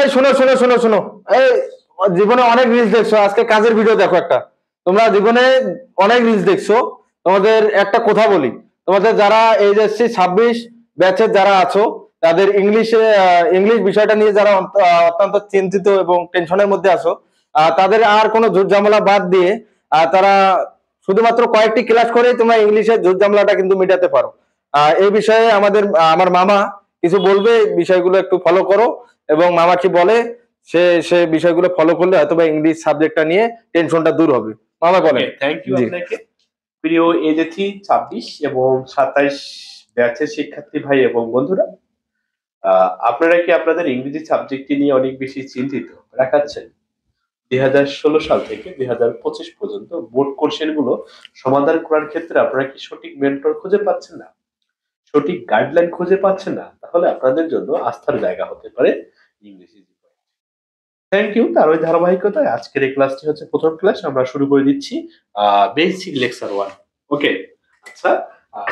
এই শোনো শোনো শোনো শোনো, এই জীবনে অনেক রিলস দেখছো, আজকে কাজের ভিডিও দেখো একটা। তোমরা জীবনে অনেক রিলস দেখছো, তোমাদের একটা কথা বলি, তোমাদের যারা এইচএসসি 26 ব্যাচের যারা আছো, তাদের ইংলিশ বিষয়টা নিয়ে যারা অত্যন্ত চিন্তিত এবং টেনশনের মধ্যে আছো, তাদের আর কোনো ঝুট ঝামেলা বাদ দিয়ে তারা শুধুমাত্র কয়েকটি ক্লাস করেই তোমরা ইংলিশের ঝুট ঝামেলাটা কিন্তু মেটাতে পারো। এই বিষয়ে আমার মামা কিছু বলবে, বিষয়গুলো একটু ফলো করো, এবং মামা কি বলে সে সে বিষয়গুলো ফলো করলে হয়তো বা ইংলিশ সাবজেক্টটা নিয়ে টেনশনটা দূর হবে। মামা বলেন। থ্যাংক ইউ আপনাকে। প্রিয় এজেসি 26 এবং 27 ব্যাচের শিক্ষার্থী ভাই এবং বন্ধুরা, আপনারা কি আপনাদের ইংরেজি সাবজেক্ট নিয়ে অনেক বেশি চিন্তিত দেখাচ্ছেন? 2016 সাল থেকে 2025 পর্যন্ত বোর্ড কোশ্চেন গুলো সমাধান করার ক্ষেত্রে আপনারা কি সঠিক মেন্টর খুঁজে পাচ্ছেন না, সঠিক গাইডলাইন খুঁজে পাচ্ছেন না, তাহলে আপনাদের জন্য আস্থার জায়গা হতে পারে ইংরেজি। Thank you. তার ওই ধারাবাহিকতায় আজকের এই ক্লাসটি হচ্ছে প্রথম ক্লাস, আমরা শুরু করে দিচ্ছি বেসিক লেকচার 1। ওকে, আচ্ছা,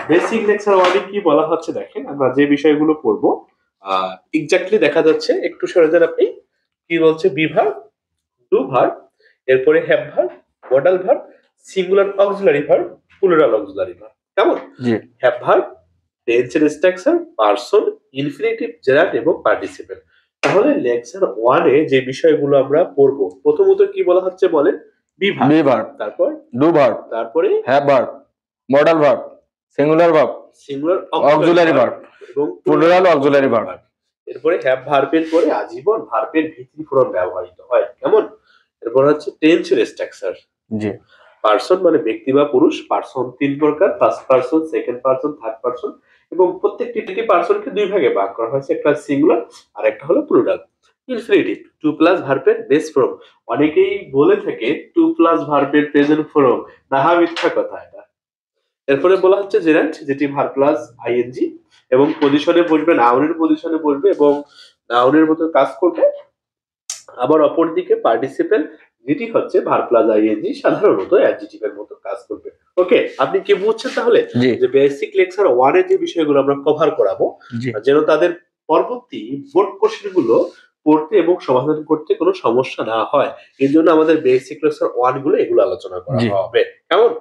বেসিক লেকচার 1 এ কি বলা হচ্ছে দেখেন, আমরা যে বিষয়গুলো পড়বো এক্স্যাক্টলি দেখা যাচ্ছে, একটু সরে যান আপনি। কি বলছে? বি ভার্ব, ডু ভার্ব, এরপরে have verb, modal verb, singular auxiliary verb, plural auxiliary verb. কেমন? হ্যাভ ভার্ব, টেন্সের স্ট্রাকচার, পারসন, ইনফিনিটিভ, জেরান্ড এবং পার্টিসিপেল। তাহলে লেকচার 1 এ যে বিষয়গুলো আমরা পড়বো, প্রথমত কি বলা হচ্ছে বলেন? বি ভার্ব, তারপর ডু ভার্ব, তারপরে have verb, modal verb, singular verb, singular auxiliary verb এবং প্লুরাল অক্সিলারি ভার্ব। এরপরে হ্যাভ ভার্বের পরে আজীবন ভার্বের ভিত্তি ফর্ম ব্যবহৃত হয়। কেমন? এরপর হচ্ছে টেন্সের স্ট্রাকচার। জি। পারসন মানে ব্যক্তি বা পুরুষ। পারসন 3 প্রকার: first person, second person, third person, এবং প্রত্যেকটি পারসনকে দুই ভাগে ভাগ করা হয়েছে, একটা সিঙ্গুলার আর একটা হলো প্লুরাল। ইনফিনিটিভ, টু প্লাস ভার্বের বেস ফর্ম। অনেকেই বলে থাকে টু প্লাস ভার্বের প্রেজেন্ট ফর্ম, না মিথ্যা কথা এটা। এরপরে বলা হচ্ছে জেরান্ড, যেটি ভার্ব প্লাস আইএনজি এবং পজিশনে বসবে, নাউনের পজিশনে বসবে এবং নাউনের মতো কাজ করবে। আবার অপরদিকে পার্টিসিপেল, যেটি হচ্ছে ভার্ব প্লাস আইএনজি, সাধারণত অ্যাডজেক্টিভের মতো কাজ করবে। ওকে, আপনি কি বুঝছেন তাহলে যে বেসিক লেকচার 1 এর যে বিষয়গুলো আমরা কভার করাবো, যেন তাদের পরবর্তী বোর্ড কোশ্চেন গুলো পড়তে এবং সমাধান করতে কোনো সমস্যা না হয়, এর জন্য আমাদের বেসিক লেকচার 1 গুলো এগুলো আলোচনা করা হবে। কেমন?